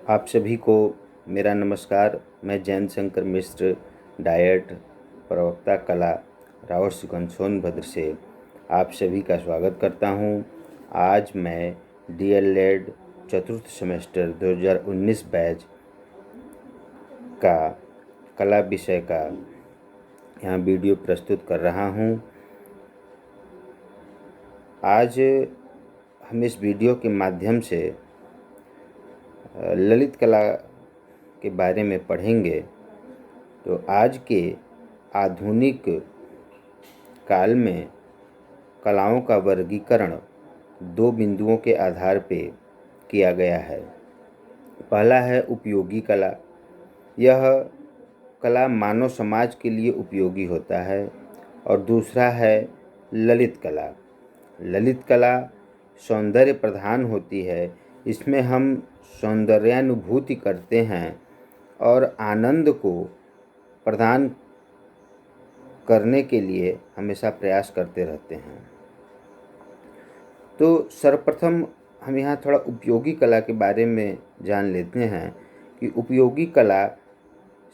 आप सभी को मेरा नमस्कार। मैं जैन शंकर मिश्र, डायट प्रवक्ता कला, रावर्षगंज सोनभद्र से आप सभी का स्वागत करता हूं। आज मैं डीएलएड चतुर्थ सेमेस्टर 2019 बैच का कला विषय का यहाँ वीडियो प्रस्तुत कर रहा हूं। आज हम इस वीडियो के माध्यम से ललित कला के बारे में पढ़ेंगे। तो आज के आधुनिक काल में कलाओं का वर्गीकरण दो बिंदुओं के आधार पे किया गया है। पहला है उपयोगी कला। यह कला मानव समाज के लिए उपयोगी होता है। और दूसरा है ललित कला। ललित कला सौंदर्य प्रधान होती है। इसमें हम सौंदर्यानुभूति करते हैं और आनंद को प्रदान करने के लिए हमेशा प्रयास करते रहते हैं। तो सर्वप्रथम हम यहाँ थोड़ा उपयोगी कला के बारे में जान लेते हैं कि उपयोगी कला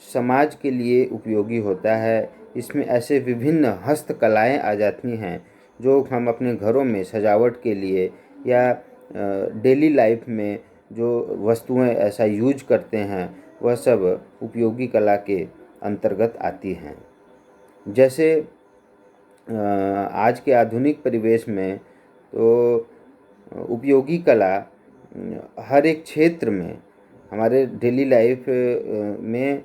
समाज के लिए उपयोगी होता है। इसमें ऐसे विभिन्न हस्तकलाएँ आ जाती हैं जो हम अपने घरों में सजावट के लिए या डेली लाइफ में जो वस्तुएं ऐसा यूज करते हैं वह सब उपयोगी कला के अंतर्गत आती हैं। जैसे आज के आधुनिक परिवेश में तो उपयोगी कला हर एक क्षेत्र में, हमारे डेली लाइफ में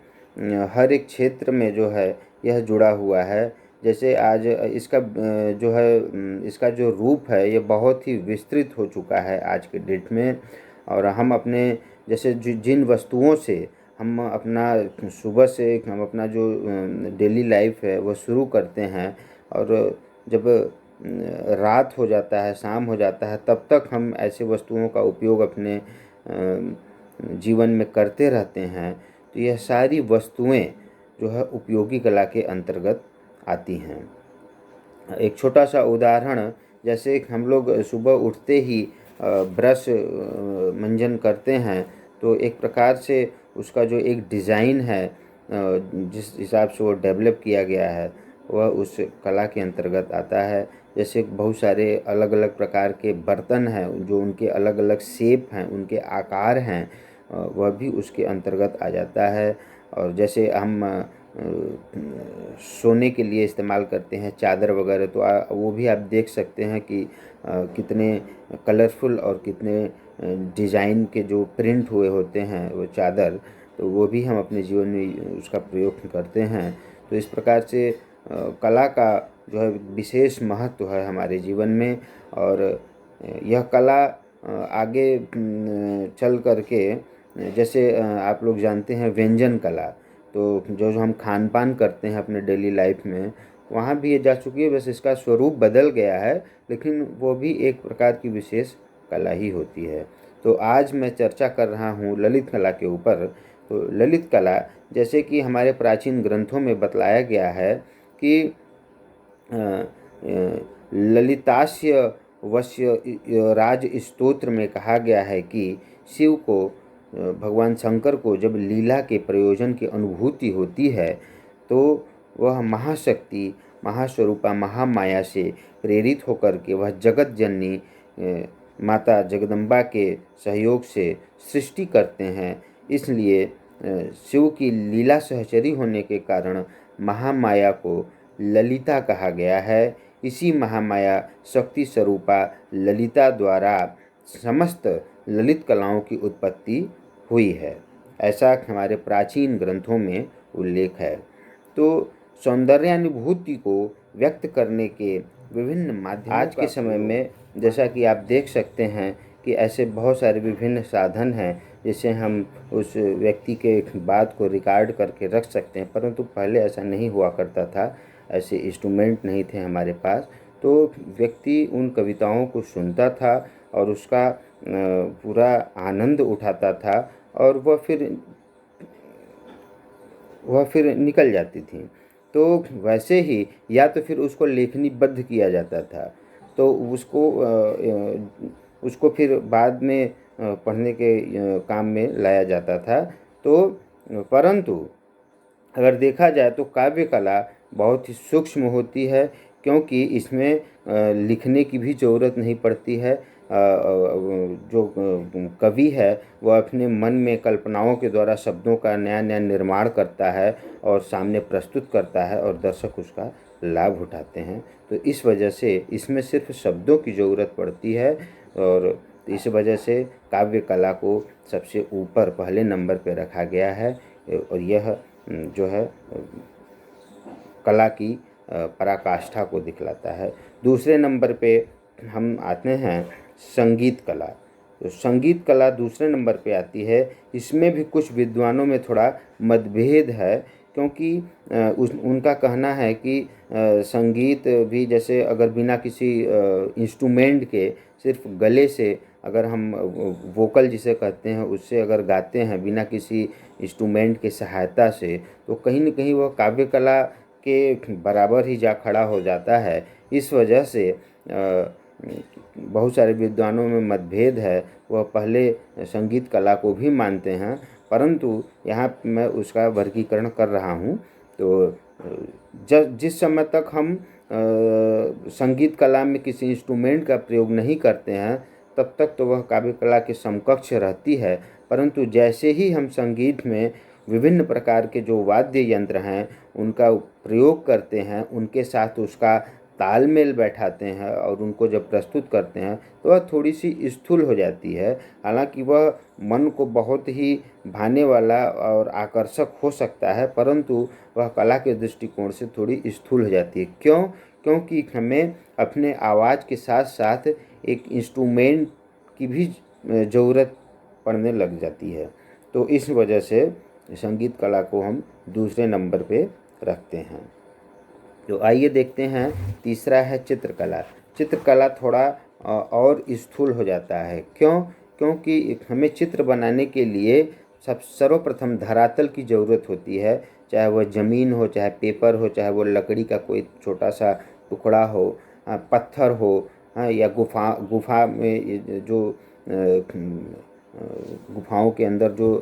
हर एक क्षेत्र में जो है यह जुड़ा हुआ है। जैसे आज इसका जो है इसका जो रूप है ये बहुत ही विस्तृत हो चुका है आज के डेट में। और हम अपने जैसे जिन वस्तुओं से हम अपना सुबह से हम अपना जो डेली लाइफ है वो शुरू करते हैं, और जब रात हो जाता है, शाम हो जाता है, तब तक हम ऐसे वस्तुओं का उपयोग अपने जीवन में करते रहते हैं। तो यह सारी वस्तुएं जो है उपयोगी कला के अंतर्गत आती हैं। एक छोटा सा उदाहरण, जैसे हम लोग सुबह उठते ही ब्रश मंजन करते हैं, तो एक प्रकार से उसका जो एक डिज़ाइन है जिस हिसाब से वो डेवलप किया गया है वह उस कला के अंतर्गत आता है। जैसे बहुत सारे अलग अलग प्रकार के बर्तन हैं जो उनके अलग अलग शेप हैं, उनके आकार हैं, वह भी उसके अंतर्गत आ जाता है। और जैसे हम सोने के लिए इस्तेमाल करते हैं चादर वगैरह, तो वो भी आप देख सकते हैं कि कितने कलरफुल और कितने डिज़ाइन के जो प्रिंट हुए होते हैं वो चादर, तो वो भी हम अपने जीवन में उसका प्रयोग करते हैं। तो इस प्रकार से कला का जो है विशेष महत्व है हमारे जीवन में। और यह कला आगे चल कर के, जैसे आप लोग जानते हैं व्यंजन कला, तो जो हम खान पान करते हैं अपने डेली लाइफ में वहाँ भी ये जा चुकी है। बस इसका स्वरूप बदल गया है, लेकिन वो भी एक प्रकार की विशेष कला ही होती है। तो आज मैं चर्चा कर रहा हूँ ललित कला के ऊपर। तो ललित कला, जैसे कि हमारे प्राचीन ग्रंथों में बतलाया गया है कि ललितास्य वश्य राज स्तोत्र में कहा गया है कि शिव को, भगवान शंकर को जब लीला के प्रयोजन की अनुभूति होती है तो वह महाशक्ति, महास्वरूपा, महामाया से प्रेरित होकर के वह जगत जननी माता जगदम्बा के सहयोग से सृष्टि करते हैं। इसलिए शिव की लीला सहचरी होने के कारण महामाया को ललिता कहा गया है। इसी महामाया शक्ति स्वरूपा ललिता द्वारा समस्त ललित कलाओं की उत्पत्ति हुई है, ऐसा हमारे प्राचीन ग्रंथों में उल्लेख है। तो सौंदर्यानुभूति को व्यक्त करने के विभिन्न माध्यम आज के समय में, जैसा कि आप देख सकते हैं कि ऐसे बहुत सारे विभिन्न साधन हैं जिससे हम उस व्यक्ति के बात को रिकॉर्ड करके रख सकते हैं। परंतु पहले ऐसा नहीं हुआ करता था, ऐसे इंस्ट्रूमेंट नहीं थे हमारे पास। तो व्यक्ति उन कविताओं को सुनता था और उसका पूरा आनंद उठाता था, और वह फिर निकल जाती थी। तो वैसे ही या तो फिर उसको लेखनीबद्ध किया जाता था, तो उसको फिर बाद में पढ़ने के काम में लाया जाता था। तो परंतु अगर देखा जाए तो काव्य कला बहुत ही सूक्ष्म होती है, क्योंकि इसमें लिखने की भी ज़रूरत नहीं पड़ती है। जो कवि है वह अपने मन में कल्पनाओं के द्वारा शब्दों का नया नया निर्माण करता है और सामने प्रस्तुत करता है और दर्शक उसका लाभ उठाते हैं। तो इस वजह से इसमें सिर्फ शब्दों की ज़रूरत पड़ती है, और इस वजह से काव्य कला को सबसे ऊपर पहले नंबर पे रखा गया है। और यह जो है कला की पराकाष्ठा को दिखलाता है। दूसरे नंबर पे हम आते हैं संगीत कला। तो संगीत कला दूसरे नंबर पे आती है। इसमें भी कुछ विद्वानों में थोड़ा मतभेद है, क्योंकि उनका कहना है कि संगीत भी जैसे अगर बिना किसी इंस्ट्रूमेंट के सिर्फ गले से अगर हम वोकल जिसे कहते हैं उससे अगर गाते हैं बिना किसी इंस्ट्रूमेंट के सहायता से, तो कहीं न कहीं वह काव्य कला के बराबर ही जा खड़ा हो जाता है। इस वजह से बहुत सारे विद्वानों में मतभेद है। वह पहले संगीत कला को भी मानते हैं, परंतु यहाँ मैं उसका वर्गीकरण कर रहा हूँ। तो जिस समय तक हम संगीत कला में किसी इंस्ट्रूमेंट का प्रयोग नहीं करते हैं तब तक तो वह काव्य कला के समकक्ष रहती है। परंतु जैसे ही हम संगीत में विभिन्न प्रकार के जो वाद्य यंत्र हैं उनका प्रयोग करते हैं, उनके साथ उसका तालमेल बैठाते हैं और उनको जब प्रस्तुत करते हैं तो वह थोड़ी सी स्थूल हो जाती है। हालांकि वह मन को बहुत ही भाने वाला और आकर्षक हो सकता है, परंतु वह कला के दृष्टिकोण से थोड़ी स्थूल हो जाती है। क्यों? क्योंकि हमें अपने आवाज़ के साथ साथ एक इंस्ट्रूमेंट की भी ज़रूरत पड़ने लग जाती है। तो इस वजह से संगीत कला को हम दूसरे नंबर पे रखते हैं। तो आइए देखते हैं तीसरा है चित्रकला। चित्रकला थोड़ा और स्थूल हो जाता है। क्यों? क्योंकि हमें चित्र बनाने के लिए सर्वप्रथम धरातल की ज़रूरत होती है, चाहे वह ज़मीन हो, चाहे पेपर हो, चाहे वो लकड़ी का कोई छोटा सा टुकड़ा हो, पत्थर हो, या गुफा में जो गुफाओं के अंदर जो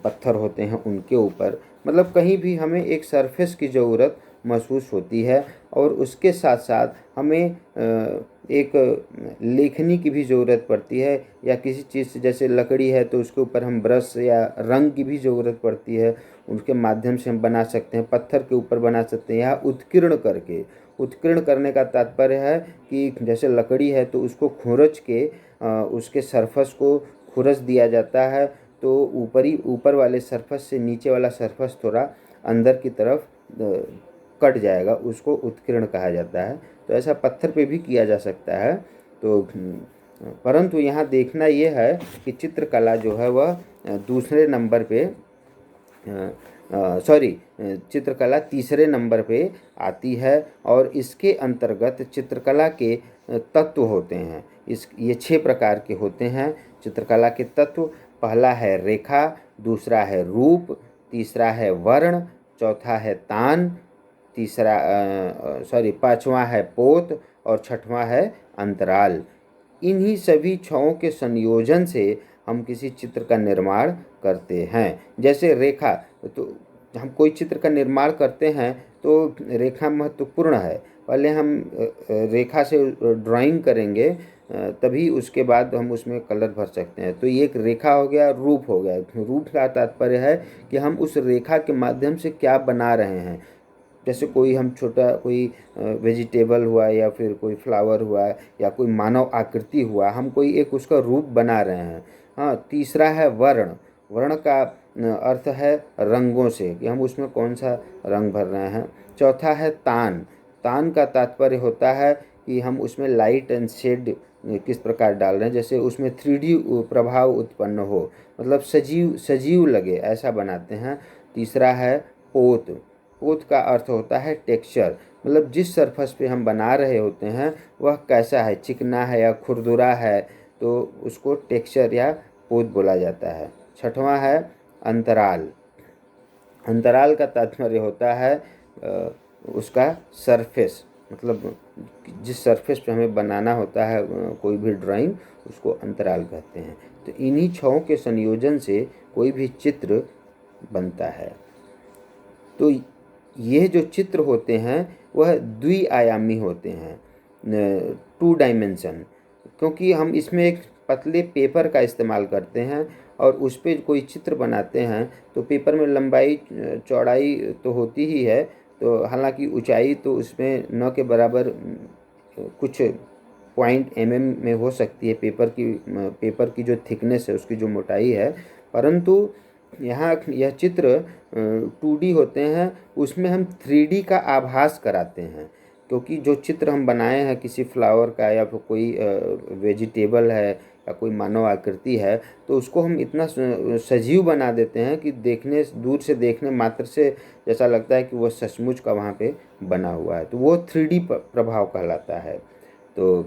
पत्थर होते हैं उनके ऊपर, मतलब कहीं भी हमें एक सरफेस की ज़रूरत महसूस होती है। और उसके साथ साथ हमें एक लेखनी की भी ज़रूरत पड़ती है, या किसी चीज़ से जैसे लकड़ी है तो उसके ऊपर हम ब्रश या रंग की भी ज़रूरत पड़ती है, उनके माध्यम से हम बना सकते हैं। पत्थर के ऊपर बना सकते हैं, या उत्कीर्ण करके। उत्कीर्ण करने का तात्पर्य है कि जैसे लकड़ी है तो उसको खुरच के उसके सरफेस को खुरच दिया जाता है, तो ऊपर वाले सरफेस से नीचे वाला सरफेस थोड़ा अंदर की तरफ कट जाएगा, उसको उत्कीर्ण कहा जाता है। तो ऐसा पत्थर पे भी किया जा सकता है। तो परंतु यहाँ देखना ये है कि चित्रकला जो है वह दूसरे नंबर पे चित्रकला तीसरे नंबर पे आती है। और इसके अंतर्गत चित्रकला के तत्व होते हैं। ये 6 प्रकार के होते हैं चित्रकला के तत्व। पहला है रेखा, दूसरा है रूप, तीसरा है वर्ण, चौथा है तान, पांचवा है पोत, और छठवां है अंतराल। इन्हीं सभी छहों के संयोजन से हम किसी चित्र का निर्माण करते हैं। जैसे रेखा, तो हम कोई चित्र का निर्माण करते हैं तो रेखा महत्वपूर्ण है। पहले हम रेखा से ड्राइंग करेंगे, तभी उसके बाद हम उसमें कलर भर सकते हैं। तो ये एक रेखा हो गया, रूप हो गया। रूप का तात्पर्य है कि हम उस रेखा के माध्यम से क्या बना रहे हैं। जैसे कोई हम छोटा कोई वेजिटेबल हुआ, या फिर कोई फ्लावर हुआ, या कोई मानव आकृति हुआ, हम कोई एक उसका रूप बना रहे हैं। हाँ, तीसरा है वर्ण। वर्ण का अर्थ है रंगों से, कि हम उसमें कौन सा रंग भर रहे हैं। चौथा है तान। तान का तात्पर्य होता है कि हम उसमें लाइट एंड शेड किस प्रकार डाल रहे हैं, जैसे उसमें 3D प्रभाव उत्पन्न हो, मतलब सजीव लगे, ऐसा बनाते हैं। तीसरा है पोत। पोत का अर्थ होता है टेक्सचर, मतलब जिस सरफेस पे हम बना रहे होते हैं वह कैसा है, चिकना है या खुरदुरा है, तो उसको टेक्सचर या पोत बोला जाता है। छठवां है अंतराल। अंतराल का तात्पर्य होता है उसका सरफेस, मतलब जिस सरफेस पे हमें बनाना होता है कोई भी ड्राइंग, उसको अंतराल कहते हैं। तो इन्हीं छहों के संयोजन से कोई भी चित्र बनता है। तो ये जो चित्र होते हैं वह द्विआयामी होते हैं, 2 डायमेंशन, क्योंकि हम इसमें एक पतले पेपर का इस्तेमाल करते हैं और उस पर कोई चित्र बनाते हैं। तो पेपर में लंबाई चौड़ाई तो होती ही है, तो हालांकि ऊंचाई तो उसमें न के बराबर कुछ पॉइंट में हो सकती है, पेपर की जो थिकनेस है, उसकी जो मोटाई है, परंतु यहाँ यह चित्र 2D होते हैं, उसमें हम 3D का आभास कराते हैं। क्योंकि जो चित्र हम बनाए हैं किसी फ्लावर का या फिर कोई वेजिटेबल है या कोई मानव आकृति है, तो उसको हम इतना सजीव बना देते हैं कि दूर से देखने मात्र से जैसा लगता है कि वो सचमुच का वहाँ पे बना हुआ है। तो वो 3D प्रभाव कहलाता है। तो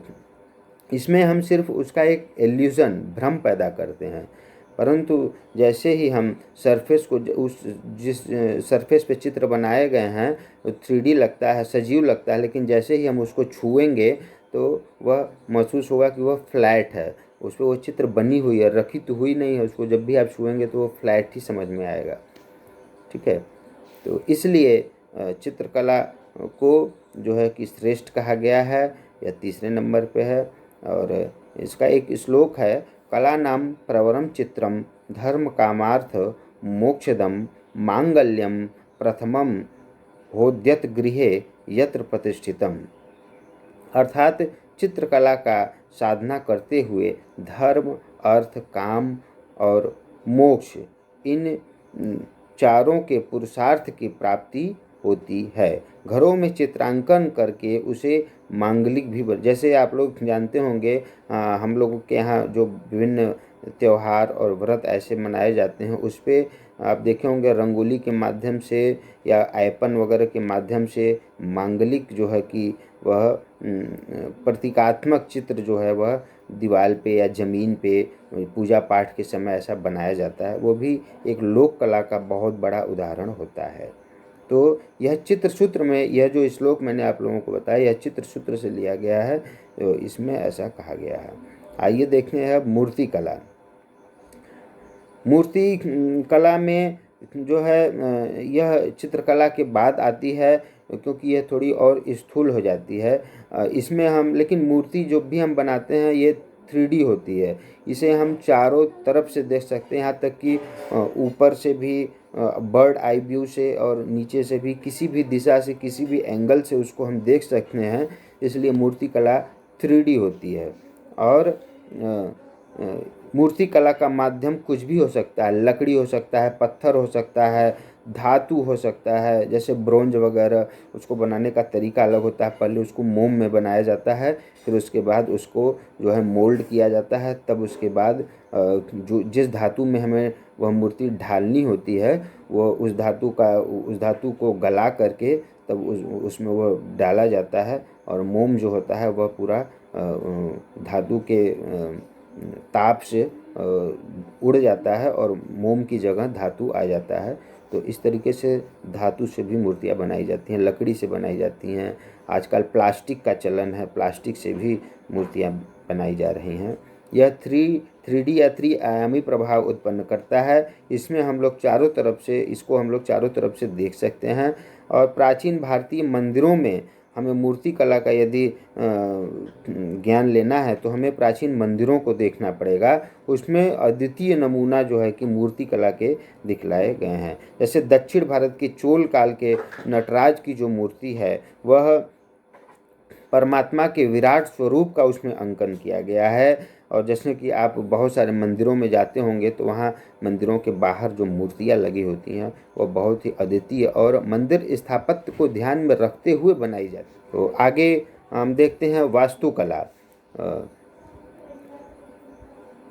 इसमें हम सिर्फ उसका एक इल्यूज़न, भ्रम पैदा करते हैं, परंतु जैसे ही हम सरफेस को जिस सरफेस पे चित्र बनाए गए हैं वो 3D लगता है, सजीव लगता है, लेकिन जैसे ही हम उसको छुएंगे तो वह महसूस होगा कि वह फ्लैट है, उस पर वो चित्र बनी हुई है, रखी तो हुई नहीं है। उसको जब भी आप छुएंगे तो वो फ्लैट ही समझ में आएगा। ठीक है, तो इसलिए चित्रकला को जो है कि श्रेष्ठ कहा गया है, यह तीसरे नंबर पे है। और इसका एक श्लोक है, कला नाम प्रवरम चित्रम धर्म कामार्थ मोक्षदम मांगल्यम प्रथमम होद्यत गृहे यत्र प्रतिष्ठितम। अर्थात चित्रकला का साधना करते हुए धर्म, अर्थ, काम और मोक्ष, इन चारों के पुरुषार्थ की प्राप्ति होती है। घरों में चित्रांकन करके उसे मांगलिक भी जैसे आप लोग जानते होंगे, हम लोगों के यहाँ जो विभिन्न त्यौहार और व्रत ऐसे मनाए जाते हैं, उस पर आप देखे होंगे रंगोली के माध्यम से या आयपन वगैरह के माध्यम से मांगलिक जो है कि वह प्रतीकात्मक चित्र जो है वह दीवार पे या ज़मीन पे पूजा पाठ के समय ऐसा बनाया जाता है। वो भी एक लोक कला का बहुत बड़ा उदाहरण होता है। तो यह चित्रसूत्र में, यह जो श्लोक मैंने आप लोगों को बताया, यह चित्रसूत्र से लिया गया है, तो इसमें ऐसा कहा गया है। आइए देखते हैं अब मूर्ति कला। मूर्ति कला में जो है यह चित्रकला के बाद आती है, क्योंकि यह थोड़ी और स्थूल हो जाती है। इसमें हम, लेकिन मूर्ति जो भी हम बनाते हैं ये 3D होती है। इसे हम चारों तरफ से देख सकते हैं, यहाँ तक कि ऊपर से भी बर्ड आई व्यू से और नीचे से भी, किसी भी दिशा से, किसी भी एंगल से उसको हम देख सकते हैं। इसलिए मूर्ति कला 3D होती है। और मूर्ति कला का माध्यम कुछ भी हो सकता है, लकड़ी हो सकता है, पत्थर हो सकता है, धातु हो सकता है, जैसे ब्रोंज वगैरह। उसको बनाने का तरीका अलग होता है, पहले उसको मोम में बनाया जाता है, फिर उसके बाद उसको जो है मोल्ड किया जाता है, तब उसके बाद जो जिस धातु में हमें वह मूर्ति ढालनी होती है, वो उस धातु को गला करके तब उसमें वो डाला जाता है, और मोम जो होता है वह पूरा धातु के ताप से उड़ जाता है और मोम की जगह धातु आ जाता है। तो इस तरीके से धातु से भी मूर्तियाँ बनाई जाती हैं, लकड़ी से बनाई जाती हैं। आजकल प्लास्टिक का चलन है, प्लास्टिक से भी मूर्तियाँ बनाई जा रही हैं। यह 3D या त्रिआयामी प्रभाव उत्पन्न करता है। इसमें हम लोग चारों तरफ से देख सकते हैं। और प्राचीन भारतीय मंदिरों में हमें मूर्ति कला का यदि ज्ञान लेना है तो हमें प्राचीन मंदिरों को देखना पड़ेगा। उसमें अद्वितीय नमूना जो है कि मूर्ति कला के दिखलाए गए हैं। जैसे दक्षिण भारत के चोल काल के नटराज की जो मूर्ति है, वह परमात्मा के विराट स्वरूप का उसमें अंकन किया गया है। और जैसे कि आप बहुत सारे मंदिरों में जाते होंगे तो वहाँ मंदिरों के बाहर जो मूर्तियाँ लगी होती हैं वो बहुत ही अद्वितीय और मंदिर स्थापत्य को ध्यान में रखते हुए बनाई जाती है। तो आगे हम देखते हैं वास्तुकला।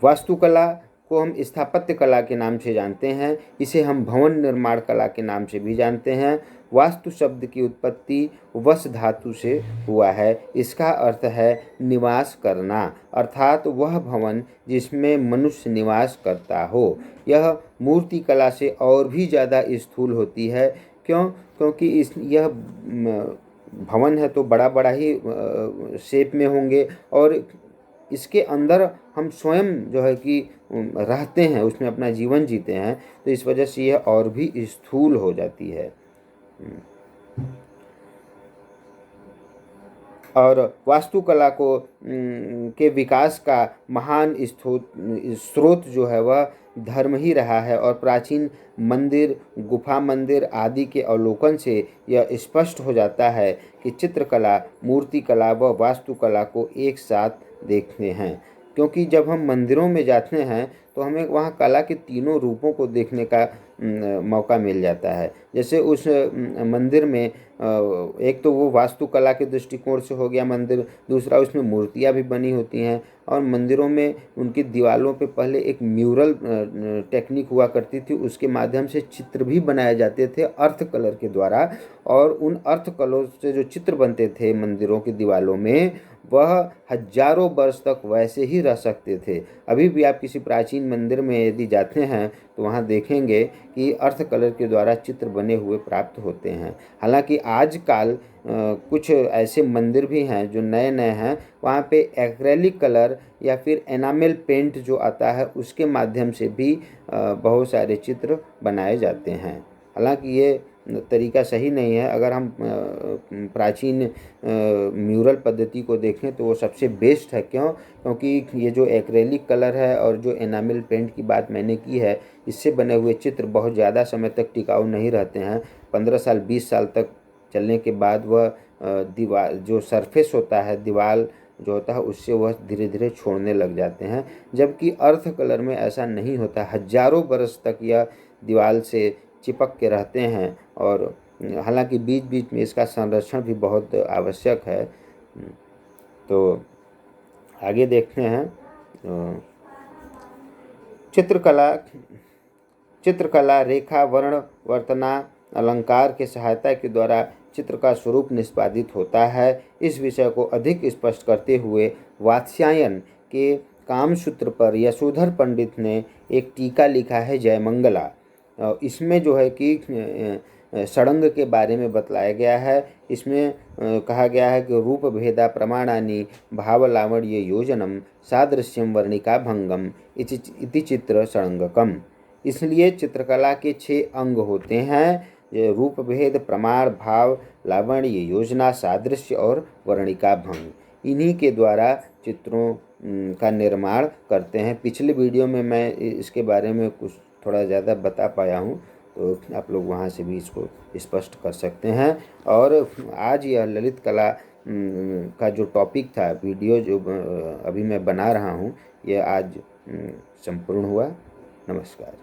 वास्तुकला को हम स्थापत्य कला के नाम से जानते हैं। इसे हम भवन निर्माण कला के नाम से भी जानते हैं। वास्तु शब्द की उत्पत्ति वस धातु से हुआ है। इसका अर्थ है निवास करना, अर्थात वह भवन जिसमें मनुष्य निवास करता हो। यह मूर्ति कला से और भी ज़्यादा स्थूल होती है। क्योंकि यह भवन है तो बड़ा बड़ा ही शेप में होंगे, और इसके अंदर हम स्वयं जो है कि रहते हैं, उसमें अपना जीवन जीते हैं, तो इस वजह से यह और भी स्थूल हो जाती है। और वास्तुकला को के विकास का महान स्रोत जो है वह धर्म ही रहा है, और प्राचीन मंदिर, गुफा मंदिर आदि के अवलोकन से यह स्पष्ट हो जाता है कि चित्रकला, मूर्तिकला व वास्तुकला को एक साथ देखते हैं। क्योंकि जब हम मंदिरों में जाते हैं तो हमें वहाँ कला के तीनों रूपों को देखने का मौका मिल जाता है। जैसे उस मंदिर में एक तो वो वास्तुकला के दृष्टिकोण से हो गया मंदिर, दूसरा उसमें मूर्तियाँ भी बनी होती हैं, और मंदिरों में उनकी दीवारों पे पहले एक म्यूरल टेक्निक हुआ करती थी, उसके माध्यम से चित्र भी बनाए जाते थे अर्थ कलर के द्वारा, और उन अर्थ कलर से जो चित्र बनते थे मंदिरों की दीवारों में, वह हजारों वर्ष तक वैसे ही रह सकते थे। अभी भी आप किसी प्राचीन मंदिर में यदि जाते हैं तो वहाँ देखेंगे कि अर्थ कलर के द्वारा चित्र बने हुए प्राप्त होते हैं। हालांकि आजकल कुछ ऐसे मंदिर भी हैं जो नए नए हैं, वहाँ पे एक्रेलिक कलर या फिर एनामेल पेंट जो आता है उसके माध्यम से भी बहुत सारे चित्र बनाए जाते हैं। हालांकि ये तरीका सही नहीं है। अगर हम प्राचीन म्यूरल पद्धति को देखें तो वो सबसे बेस्ट है। क्यों? क्योंकि ये जो एक्रेलिक कलर है और जो एनामेल पेंट की बात मैंने की है, इससे बने हुए चित्र बहुत ज़्यादा समय तक टिकाऊ नहीं रहते हैं। 15 साल 20 साल तक चलने के बाद वह दीवार जो सरफेस होता है, दीवार जो होता है, उससे वह धीरे धीरे छोड़ने लग जाते हैं। जबकि अर्थ कलर में ऐसा नहीं होता, हजारों बरस तक यह दीवार से चिपक के रहते हैं। और हालांकि बीच बीच में इसका संरक्षण भी बहुत आवश्यक है। तो आगे देखते हैं। चित्रकला चित्रकला रेखा, वर्ण, वर्तना, अलंकार के सहायता के द्वारा चित्र का स्वरूप निष्पादित होता है। इस विषय को अधिक स्पष्ट करते हुए वात्स्यायन के कामसूत्र पर यशोधर पंडित ने एक टीका लिखा है, जयमंगला। इसमें जो है कि षडंग के बारे में बतलाया गया है। इसमें कहा गया है कि रूप भेदा प्रमाणानि भावलावण्य योजनम सादृश्यम वर्णिका भंगम इति चित्र षडंगकम। इसलिए चित्रकला के 6 अंग होते हैं, रूप भेद, प्रमाण, भाव, लावण्य, योजना, सादृश्य और वर्णिका भंग। इन्हीं के द्वारा चित्रों का निर्माण करते हैं। पिछले वीडियो में मैं इसके बारे में कुछ थोड़ा ज़्यादा बता पाया हूँ, तो आप लोग वहाँ से भी इसको स्पष्ट कर सकते हैं। और आज यह ललित कला का जो टॉपिक था, वीडियो जो अभी मैं बना रहा हूँ, यह आज संपूर्ण हुआ। नमस्कार।